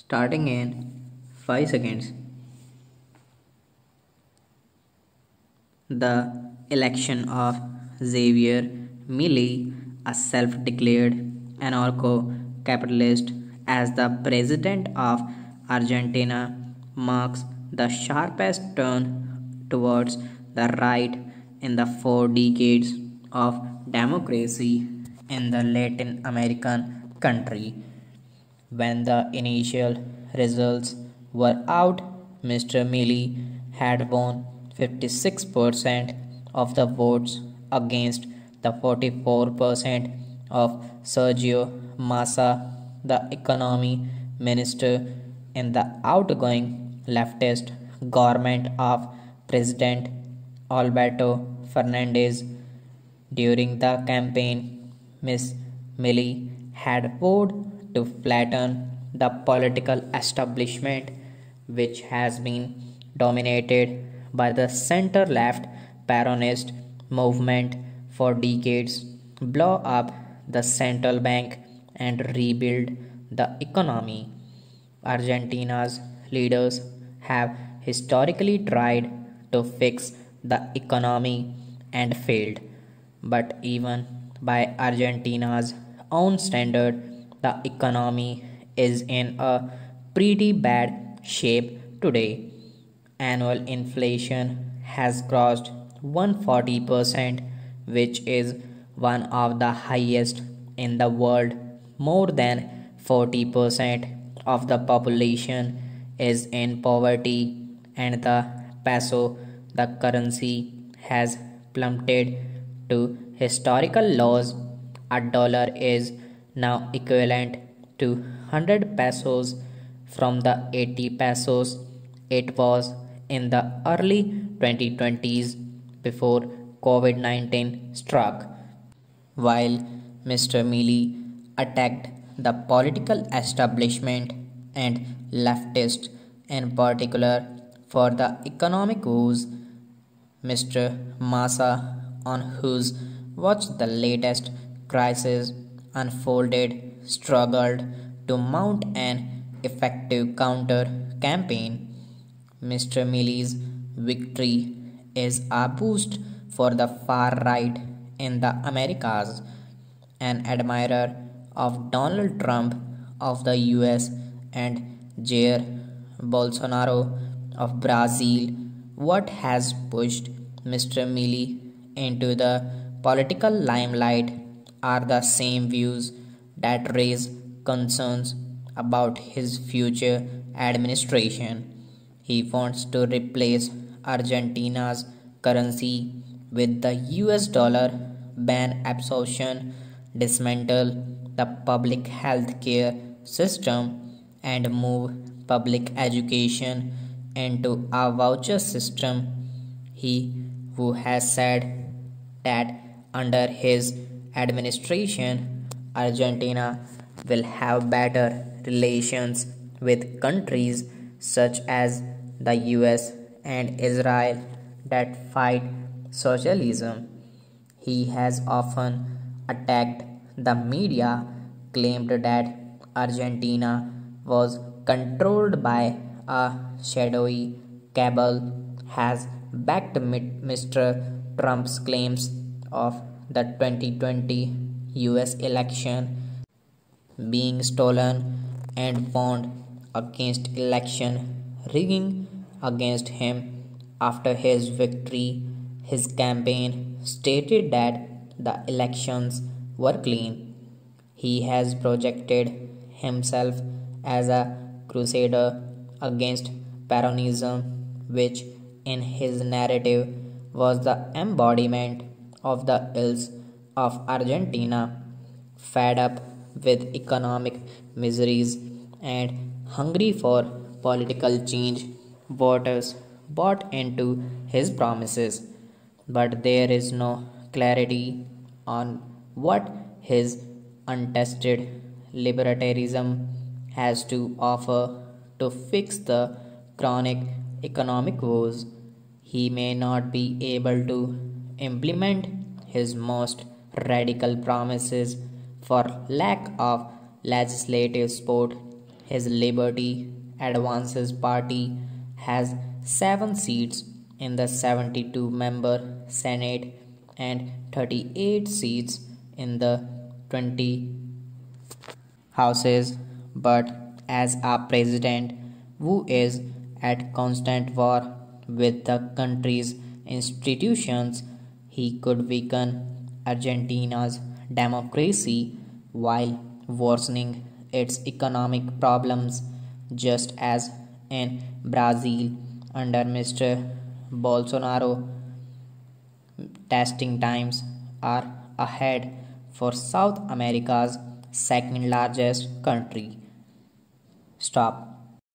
Starting in 5 seconds. The election of Xavier Milei, a self declared anarcho capitalist, as the president of Argentina, marks the sharpest turn towards the right in the 4 decades of democracy in the Latin American country. When the initial results were out, Mr. Milley had won 56% of the votes against the 44% of Sergio Massa, the economy minister in the outgoing leftist government of President Alberto Fernandez. During the campaign, Ms. Milley had vowed to flatten the political establishment, which has been dominated by the center left Peronist movement for decades, blow up the central bank, and rebuild the economy. Argentina's leaders have historically tried to fix the economy and failed. But even by Argentina's own standard, the economy is in a pretty bad shape today. Annual inflation has crossed 140%, which is one of the highest in the world. More than 40% of the population is in poverty, and the peso, the currency, has plummeted to historical lows. A dollar is now equivalent to 100 pesos from the 80 pesos it was in the early 2020s before COVID 19 struck. While Mr. Milley attacked the political establishment and leftists in particular for the economic woes, Mr. Massa, on whose watch the latest crisis unfolded, struggled to mount an effective counter campaign. Mr. Milley's victory is a boost for the far right in the Americas. An admirer of Donald Trump of the US and Jair Bolsonaro of Brazil, what has pushed Mr. Milley into the political limelight are the same views that raise concerns about his future administration. He wants to replace Argentina's currency with the US dollar, ban absorption, dismantle the public health care system, and move public education into a voucher system. He who has said that under his administration, Argentina will have better relations with countries such as the US and Israel that fight socialism. He has often attacked the media, claimed that Argentina was controlled by a shadowy cabal, has backed Mr. Trump's claims of the 2020 US election being stolen, and warned against election rigging against him. After his victory, his campaign stated that the elections were clean. He has projected himself as a crusader against Peronism, which in his narrative was the embodiment of the ills of Argentina. Fed up with economic miseries and hungry for political change, voters bought into his promises. But there is no clarity on what his untested libertarianism has to offer to fix the chronic economic woes. He may not be able to implement his most radical promises for lack of legislative support. His Liberty Advances Party has 7 seats in the 72-member Senate and 38 seats in the 20 houses, but as a president who is at constant war with the country's institutions, he could weaken Argentina's democracy while worsening its economic problems, just as in Brazil under Mr. Bolsonaro. Testing times are ahead for South America's second largest country. Stop.